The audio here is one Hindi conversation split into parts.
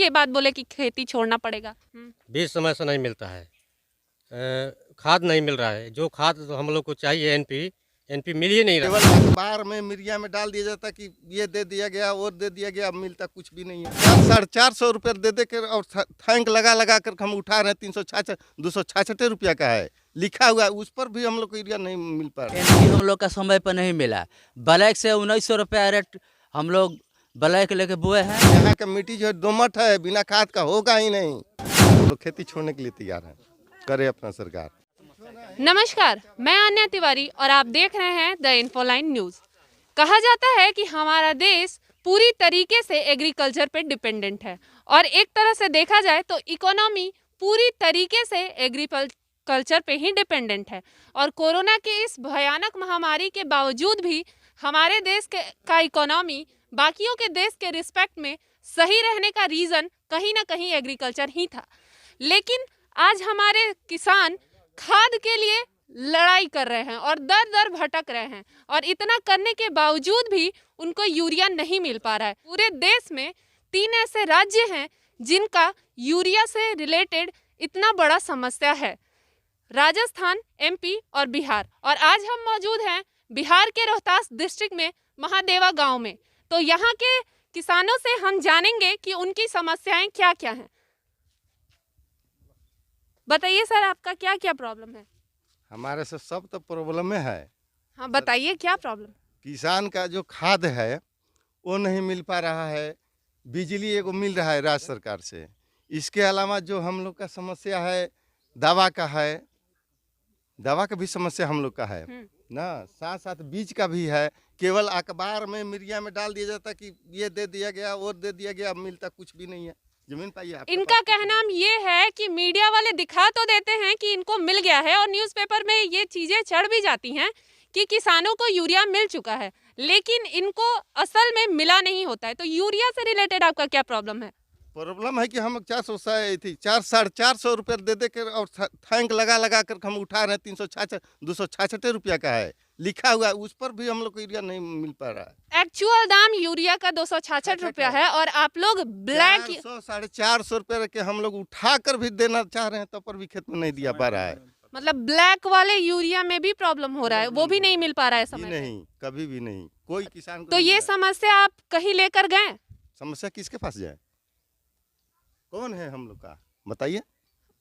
ये बात बोले कि खेती छोड़ना पड़ेगा? बीज समय से नहीं मिलता है, खाद नहीं मिल रहा है। जो खाद हम लोग को चाहिए एनपी मिल ही नहीं रहा। केवल अखबार में मीडिया में डाल दिया जाता कि ये दे दिया गया वो दे दिया गया, अब मिलता कुछ भी नहीं है। 450 रुपये दे कर और थैंक लगा कर हम उठा रहे हैं। 266 रुपया का है लिखा हुआ है, उस पर भी हम लोग को यूरिया नहीं मिल पा रहा है। हम लोग का समय पर नहीं मिला। ब्लैक से 1900 रुपया रेट हम लोग ब्लैक लेके बोए हैं। यहाँ का मिट्टी जो है दोमट है, बिना खाद का होगा ही नहीं। तो खेती छोड़ने के लिए तैयार है, करे अपना सरकार। नमस्कार, मैं अन्या तिवारी और आप देख रहे हैं द इन्फोलाइन न्यूज़। कहा जाता है कि हमारा देश पूरी तरीके से एग्रीकल्चर पे डिपेंडेंट है और एक तरह से देखा जाए तो इकोनॉमी पूरी तरीके से एग्रीकल्चर पे ही डिपेंडेंट है। और कोरोना के इस भयानक महामारी के बावजूद भी हमारे देश का इकोनॉमी बाकियों के देश के रिस्पेक्ट में सही रहने का रीज़न कहीं ना कहीं एग्रीकल्चर ही था। लेकिन आज हमारे किसान खाद के लिए लड़ाई कर रहे हैं और दर दर भटक रहे हैं, और इतना करने के बावजूद भी उनको यूरिया नहीं मिल पा रहा है। पूरे देश में 3 ऐसे राज्य हैं जिनका यूरिया से रिलेटेड इतना बड़ा समस्या है, राजस्थान, एमपी और बिहार। और आज हम मौजूद हैं बिहार के रोहतास डिस्ट्रिक्ट में महादेवा गांव में। तो यहाँ के किसानों से हम जानेंगे कि उनकी समस्याएं क्या क्या हैं। बताइए सर, आपका क्या क्या प्रॉब्लम है? हमारे से सब तो प्रॉब्लम में है। हाँ बताइए, क्या प्रॉब्लम? किसान का जो खाद है वो नहीं मिल पा रहा है। बिजली एगो मिल रहा है राज्य सरकार से। इसके अलावा जो हम लोग का समस्या है दवा का है, दवा का भी समस्या हम लोग का है ना, साथ साथ बीज का भी है। केवल अखबार में मीडिया में डाल दिया जाता कि ये दे दिया गया वो दे दिया गया, अब मिलता कुछ भी नहीं है। जमीन पाइए। इनका कहना ये है कि मीडिया वाले दिखा तो देते हैं कि इनको मिल गया है और न्यूज़पेपर में ये चीजें चढ़ भी जाती हैं कि किसानों को यूरिया मिल चुका है, लेकिन इनको असल में मिला नहीं होता है। तो यूरिया से रिलेटेड आपका क्या प्रॉब्लम है? प्रॉब्लम है कि हम 450 रुपये दे कर और थैंक लगा कर हम उठा रहे हैं। 266 रुपया का है लिखा हुआ है, उस पर भी हम लोग को यूरिया नहीं मिल पा रहा है। एक्चुअल दाम यूरिया का 266 रुपया है और आप लोग ब्लैक 450 रुपये के हम लोग उठा कर भी देना चाह रहे हैं, तब पर भी खेत में नहीं दिया पा रहा है। मतलब ब्लैक वाले यूरिया में भी प्रॉब्लम हो रहा है, वो भी नहीं मिल पा रहा है समय पे। नहीं, कभी भी नहीं, कोई किसान को तो ये समस्या आप कहीं लेकर गए? समस्या किसके पास जाए? कौन है हम लोग का बताइए?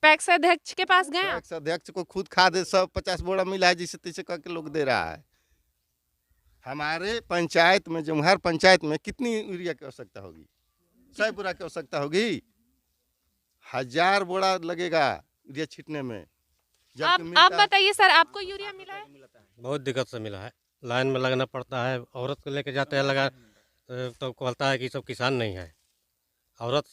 पैक्स अध्यक्ष के पास गए? पैक्स अध्यक्ष को खुद खाद 150 बोरा मिला है, जिसे तैसे करके लोग दे रहा है। हमारे पंचायत में, जमुहार पंचायत में कितनी यूरिया की आवश्यकता होगी? 100 बोरा की आवश्यकता होगी। 1000 बोरा लगेगा यूरिया छींटने में। आप बताइए सर, आपको यूरिया मिला है? बहुत दिक्कत से मिला है, लाइन में लगना पड़ता है। औरत को लेके जाते हैं लगा तो कहता है कि सब किसान नहीं है। औरत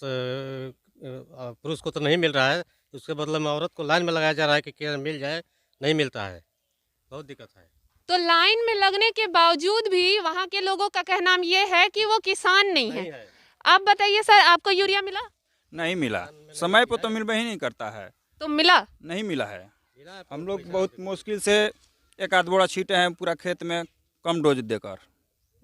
पुरुष को तो नहीं मिल रहा है, उसके बदले में औरत को लाइन में लगाया जा रहा है कि केयर मिल जाए, नहीं मिलता है। बहुत दिक्कत है। तो लाइन में लगने के बावजूद भी वहाँ के लोगों का कहना ये है कि वो किसान नहीं है। आप बताइए सर, आपको यूरिया मिला? नहीं मिला, समय पर तो मिल ही नहीं करता है। तो मिला? नहीं मिला है। हम लोग बहुत मुश्किल से 1 आध बोरा छींटे हैं पूरा खेत में कम डोज देकर,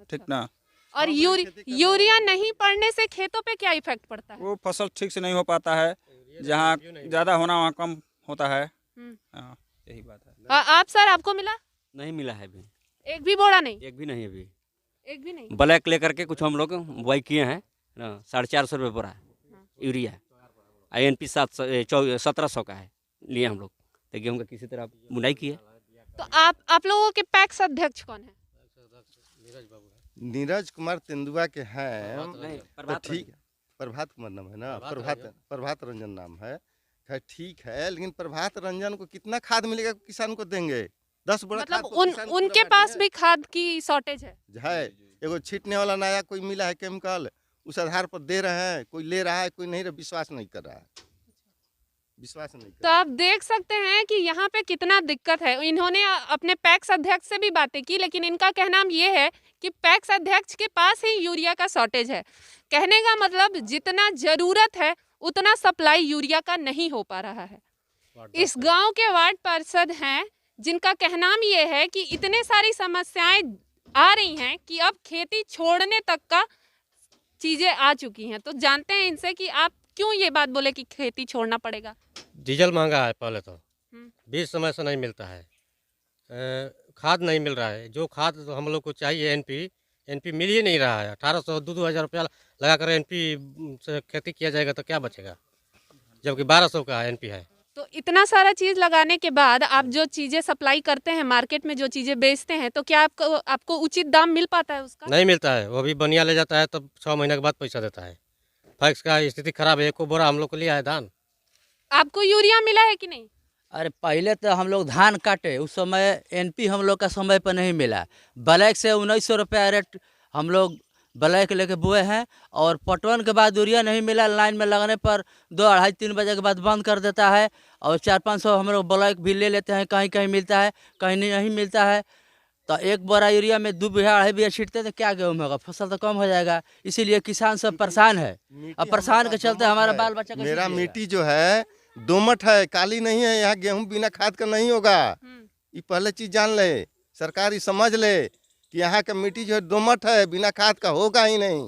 ठीक ना। और यूरिया नहीं पड़ने से खेतों पे क्या इफेक्ट पड़ता है? वो फसल ठीक से नहीं हो पाता है, जहाँ ज़्यादा होना वहाँ कम होता है। हाँ, यही बात है। आप सर, आपको मिला? नहीं मिला है अभी, एक भी बोरा नहीं? एक भी नहीं अभी, एक भी नहीं। ब्लैक लेकर के कुछ हम लोग बुआई किए हैं ना। 450 रुपये बोरा यूरिया, INP 1700 का है लिए हम लोग। तो गेहूँ का किसी तरह बुनाई की है। तो आप लोगों के पैक्स अध्यक्ष कौन है? नीरज कुमार तेंदुआ के हैं। नहीं, ठीक, प्रभात कुमार नाम है ना, प्रभात रंजन नाम है। ठीक है, लेकिन प्रभात रंजन को कितना खाद मिलेगा किसान को देंगे? 10 बोरा मतलब उनके पास भी खाद की शॉर्टेज है। एगो छींटने वाला नया कोई मिला है केमिकल, उस आधार पर दे रहे हैं। कोई ले रहा है, कोई नहीं, विश्वास नहीं कर रहा है। तो आप देख सकते हैं कि यहाँ पे कितना दिक्कत है। इन्होंने अपने पैक्स अध्यक्ष से भी बातें की, लेकिन इनका कहना ये है कि पैक्स अध्यक्ष के पास ही यूरिया का शॉर्टेज है। कहने का मतलब जितना जरूरत है उतना सप्लाई यूरिया का नहीं हो पा रहा है। इस गांव के वार्ड पार्षद हैं जिनका कहना ये है कि इतने सारी समस्याएं आ रही हैं कि अब खेती छोड़ने तक का चीज़ें आ चुकी हैं, तो जानते हैं इनसे कि आप क्यों ये बात बोले कि खेती छोड़ना पड़ेगा। डीजल महंगा है पहले तो, हम्म, बीज समय से नहीं मिलता है, खाद नहीं मिल रहा है, जो खाद हम लोग को चाहिए एनपी मिल ही नहीं रहा है। 1800 दो हज़ार रुपया लगा कर एनपी से खेती किया जाएगा तो क्या बचेगा, जबकि 1200 का एनपी है। तो इतना सारा चीज़ लगाने के बाद आप जो चीज़ें सप्लाई करते हैं मार्केट में, जो चीज़ें बेचते हैं, तो क्या आपको उचित दाम मिल पाता है उसका? नहीं मिलता है, वो भी बनिया ले जाता है तब 6 महीने के बाद पैसा देता है। फैक्स का स्थिति खराब है, एको बोरा हम लोग को लिया है धान। आपको यूरिया मिला है कि नहीं? अरे पहले तो हम लोग धान काटे, उस समय एनपी हम लोग का समय पर नहीं मिला। ब्लैक से 1900 रुपया रेट हम लोग ब्लैक लेके बोए हैं, और पटवन के बाद यूरिया नहीं मिला। लाइन में लगने पर 2, 2:30, 3 बजे के बाद बंद कर देता है, और 400-500 हम लोग ब्लैक भी ले लेते हैं। कहीं कहीं मिलता है, कहीं नहीं मिलता है। तो एक बोरा यूरिया में 2 बीघा 2.5 बीघा छींटते तो क्या गेहूँ होगा, फसल तो कम हो जाएगा। इसीलिए किसान सब परेशान है। अब परेशान के चलते हमारा बाल बच्चा कैसे मेरा जिएगा? मिट्टी जो है दोमट है, काली नहीं है। यहाँ गेहूं बिना खाद का नहीं होगा। ये पहले चीज जान ले, सरकार ये समझ ले कि यहाँ का मिट्टी जो है दोमट है, बिना खाद का होगा ही नहीं।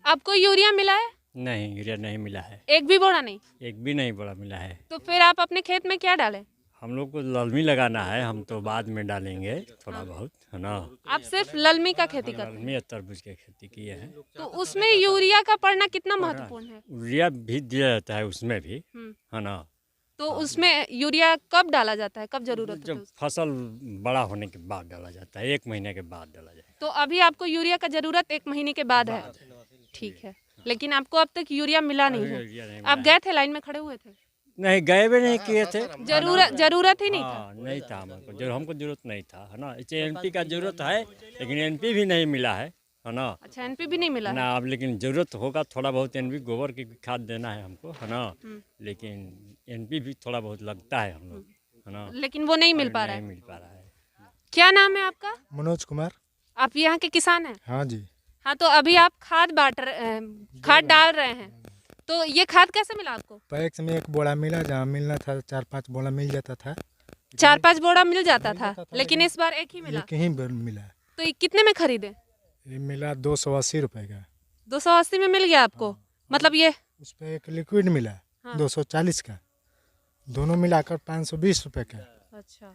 आपको यूरिया मिला है? नहीं, यूरिया नहीं मिला है, एक भी बोरा नहीं? एक भी नहीं बड़ा मिला है। तो फिर आप अपने खेत में क्या डालें? हम लोग को ललमी लगाना है, हम तो बाद में डालेंगे थोड़ा बहुत, है ना। आप सिर्फ ललमी का खेती करते हैं, ललमी और तरबूज की खेती किए हैं। तो उसमें यूरिया का पड़ना कितना महत्वपूर्ण है? यूरिया भी दिया जाता है उसमें भी, हम्म, है ना। तो उसमें यूरिया कब डाला जाता है, कब जरूरत होती है जब उसकी? फसल बड़ा होने के बाद डाला जाता है, 1 महीने के बाद डाला जाएगा। तो अभी आपको यूरिया का जरूरत 1 महीने के बाद है? ठीक है, लेकिन आपको अब तक यूरिया मिला नहीं है। यूरिया नहीं आप मिला गए थे, लाइन में खड़े हुए थे? है। नहीं, गए भी नहीं किए थे। जरूरत ही नहीं था। हाँ, नहीं था हमको, जो हमको जरूरत नहीं था, है ना। इसे एनपी का जरूरत है, लेकिन एनपी भी नहीं मिला है ना। अच्छा, एनपी भी नहीं मिला है। ना, अब लेकिन जरूरत होगा थोड़ा बहुत एनपी, गोबर की खाद देना है हमको, है ना। लेकिन एनपी भी थोड़ा बहुत लगता है हम लोग, है ना। लेकिन वो नहीं मिल पा रहा नहीं है। मिल पा रहा है। क्या नाम है आपका? मनोज कुमार। आप यहाँ के किसान हैं? हाँ जी। हाँ, तो अभी आप खाद डाल रहे हैं, तो ये खाद कैसे मिला आपको? पैक्स में 1 बोरा मिला, जहाँ मिलना था 4-5 बोरा मिल जाता था। 4-5 बोरा मिल जाता था, लेकिन इस बार एक ही मिला। एक ही बोरा मिला। तो ये कितने में खरीदे? ये मिला 280 रुपए का। 280 में मिल गया आपको? मतलब ये उस पर एक लिक्विड मिला, हाँ। 240 का। दोनों मिलाकर 520 रुपए का। अच्छा,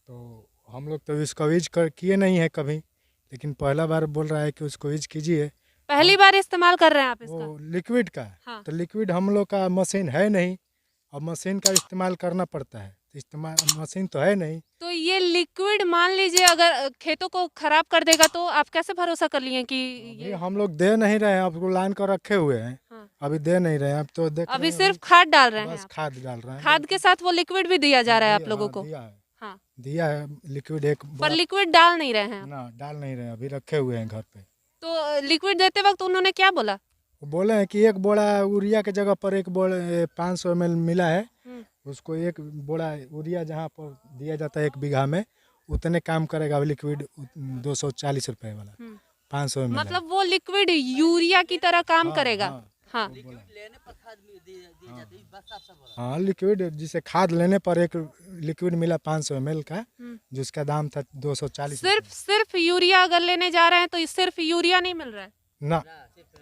तो हम लोग तो इसको यूज किए नहीं है कभी, लेकिन पहला बार बोल रहा है कि उसको यूज कीजिए। पहली बार इस्तेमाल कर रहे हैं आप इसका? वो लिक्विड का। हाँ। तो लिक्विड हम लोग का मशीन है नहीं, और मशीन का इस्तेमाल करना पड़ता है। तो इस्तेमाल मशीन तो है नहीं। तो ये लिक्विड मान लीजिए अगर खेतों को खराब कर देगा, तो आप कैसे भरोसा कर लिए कि अभी ये? हम लोग दे नहीं रहे हैं, आपको लाइन कर रखे हुए हैं। हाँ। अभी दे नहीं रहे हैं, अब तो देख अभी रहे हैं, सिर्फ खाद डाल रहे हैं बस आप। खाद डाल रहे हैं। खाद के साथ वो लिक्विड भी दिया जा रहा है आप लोगों हाँ, को? दिया है। हाँ, दिया है लिक्विड एक पर बड़ा- लिक्विड डाल नहीं रहे हैं आप। ना डाल नहीं रहे हैं, अभी रखे हुए हैं घर पे। तो लिक्विड देते वक्त उन्होंने क्या बोला? वो बोले हैं कि 1 बोरा यूरिया के जगह पर 1 बोरा 500 ml मिला है। उसको 1 बोरा यूरिया जहाँ पर दिया जाता है 1 बीघा में, उतने काम करेगा लिक्विड 240 रुपए वाला। 500 ml। मतलब वो लिक्विड यूरिया की तरह काम करेगा? हाँ, हाँ, लिक्विड जिसे खाद लेने पर 1 लिक्विड मिला 500 ml का, जिसका दाम था 240। सिर्फ यूरिया अगर लेने जा रहे हैं तो सिर्फ यूरिया नहीं मिल रहा है, ना,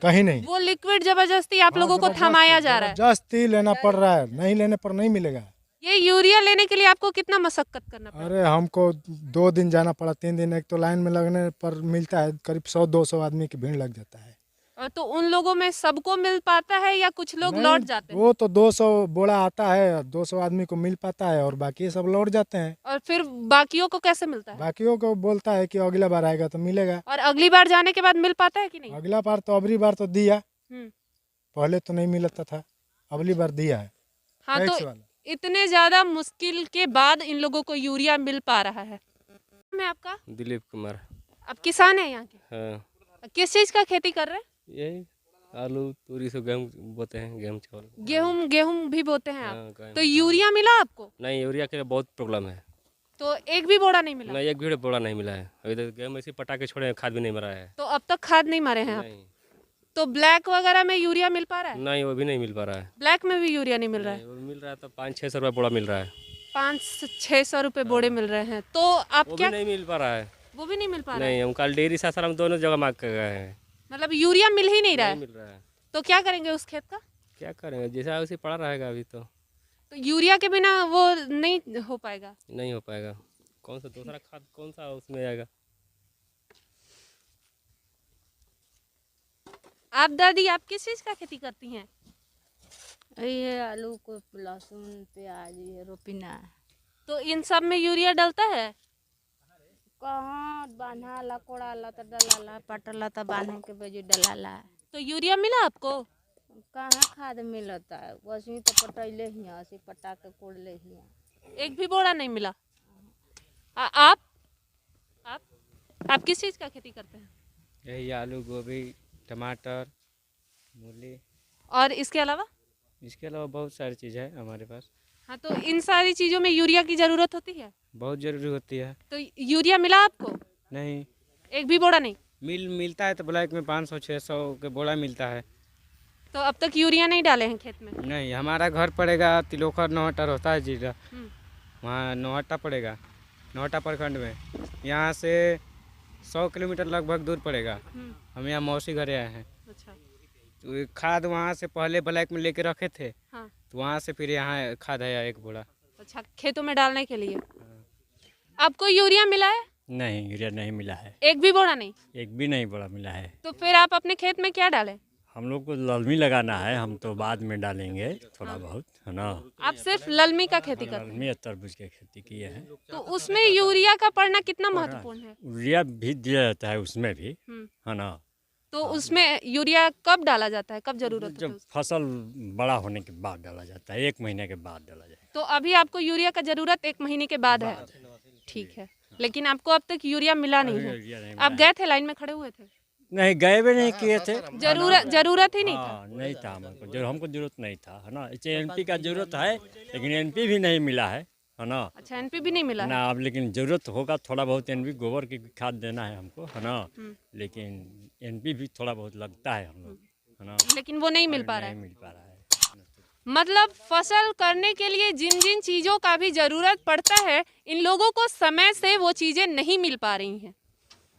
कहीं नहीं। वो लिक्विड जबरदस्ती आप लोगों को जबरदस्ती- थमाया जा रहा है। जबरदस्ती लेना पड़ रहा है, नहीं लेने पर नहीं मिलेगा। ये यूरिया लेने के लिए आपको कितना मशक्कत करना पड़ा? अरे हमको 2 दिन जाना पड़ा, 3 दिन। एक तो लाइन में लगने पर मिलता है, करीब 100-200 आदमी की भीड़ लग जाता है। और तो उन लोगों में सबको मिल पाता है या कुछ लोग नहीं, लौट जाते हैं? वो तो 200 बोरा आता है, 200 आदमी को मिल पाता है, और बाकी सब लौट जाते हैं। और फिर बाकियों को कैसे मिलता है? बाकियों को बोलता है कि अगला बार आएगा तो मिलेगा। और अगली बार जाने के बाद मिल पाता है कि नहीं? अगला बार तो अबरी बार तो दिया, हम्म, पहले तो नहीं मिलता था, अगली बार दिया है। हाँ, टैक्स तो वाला। इतने ज्यादा मुश्किल के बाद इन लोगों को यूरिया मिल पा रहा है। मैं आपका? दिलीप कुमार। आप किसान हैं यहाँ के? हाँ, किस चीज का खेती कर रहे हैं? यही आलू तूरी से गेहूँ बोते हैं, गेहूँ चावल। गेहूं भी बोते हैं आप? हाँ, गेहूँ। तो यूरिया मिला आपको? नहीं, यूरिया के लिए बहुत प्रॉब्लम है। तो एक भी बोरा नहीं मिला? नहीं, एक भी बोरा नहीं मिला है अभी तक। गेहूँ ऐसे पटा के छोड़े हैं, खाद भी नहीं मरा है। तो अब तक खाद नहीं मारे हैं आप? नहीं, तो ब्लैक वगैरह में यूरिया मिल पा रहा है? नहीं, वो भी नहीं मिल पा रहा है। ब्लैक में भी यूरिया नहीं मिल रहा है? नहीं, वो मिल रहा है तो 500-600 रुपये बोरा मिल रहा है। 500-600 रुपए बोरे मिल रहे हैं, तो आप वो क्या? भी नहीं मिल पा रहा है। वो भी नहीं मिल पा रहा है? नहीं, हम कल डेयरी सासाराम दोनों जगह मांग कर गए हैं। मतलब यूरिया मिल ही नहीं रहा नहीं है, मिल रहा है। तो क्या करेंगे उस खेत का? क्या करेंगे, जैसा उसे पड़ा रहेगा अभी तो तो यूरिया के बिना वो नहीं हो पाएगा। नहीं हो पाएगा। कौन सा दूसरा खाद कौन सा उसमें आएगा? आप दादी, आप किस चीज का खेती करती हैं? ये आलू को लहसुन प्याज ये रोपिना है। तो इन सब में यूरिया डलता है? कहाँ बांधा कोड़ाला तो डलाला, पटला तो बांधे के बेजू डलाला। तो यूरिया मिला आपको? कहाँ खाद मिलता है, बस ही तो पटैले ही ऐसे पटा के कोड़ले ही। एक भी बोरा नहीं मिला। आप किस चीज का खेती करते हैं? यही आलू, गोभी, टमाटर, मूली, और इसके अलावा? इसके अलावा बहुत सारी चीज़ है हमारे पास। हाँ, तो इन सारी चीजों में यूरिया की जरूरत होती है? बहुत ज़रूरी होती है। तो यूरिया मिला आपको? नहीं एक भी बोरा नहीं? मिलता है तो ब्लैक में 500-600 के बोरा मिलता है। तो अब तक यूरिया नहीं डाले हैं खेत में? नहीं, हमारा घर पड़ेगा तिलोखर नौहट्टा होता है जिला, वहाँ नौहट्टा पड़ेगा, नौहट्टा प्रखंड में। यहाँ से 100 किलोमीटर लगभग दूर पड़ेगा। हम यहाँ मौसी घरे आए हैं। अच्छा। तो ये खाद वहाँ से पहले ब्लैक में लेके रखे थे। हाँ। तो वहाँ से फिर यहाँ खाद आया एक बोरा। अच्छा, खेतों में डालने के लिए। आपको यूरिया मिला है? नहीं, यूरिया नहीं मिला है, एक भी बोरा नहीं? एक भी नहीं बड़ा मिला है। तो फिर आप अपने खेत में क्या डालें? हम लोग को ललमी लगाना है, हम तो बाद में डालेंगे थोड़ा बहुत, है ना। आप सिर्फ ललमी का खेती करते हैं? ललमी और तरबूज की खेती किए हैं। तो उसमें यूरिया का पड़ना कितना महत्वपूर्ण है? यूरिया भी दिया जाता है उसमें भी, है ना। तो उसमें यूरिया कब डाला जाता है, कब जरूरत होती है जब उसकी? फसल बड़ा होने के बाद डाला जाता है, 1 महीने के बाद डाला जाएगा। तो अभी आपको यूरिया का जरूरत 1 महीने के बाद है? ठीक है, लेकिन आपको अब तक यूरिया मिला नहीं यूरिया है। नहीं आप गए थे, लाइन में खड़े हुए थे? नहीं, गए भी नहीं किए थे। जरूरत ही नहीं था। हाँ, नहीं था हमको जरूरत नहीं था, है ना। इसे एनपी का जरूरत है, लेकिन एनपी भी नहीं मिला है ना। अच्छा, एनपी भी नहीं मिला है? ना, अब लेकिन जरूरत होगा थोड़ा बहुत एनपी गोबर की खाद देना है हमको, है ना। लेकिन एनपी भी थोड़ा बहुत लगता है हम लोग, है ना। लेकिन वो नहीं मिल पा रहा है। नहीं मिल पा रहा है। मतलब फसल करने के लिए जिन जिन चीज़ों का भी ज़रूरत पड़ता है, इन लोगों को समय से वो चीज़ें नहीं मिल पा रही हैं।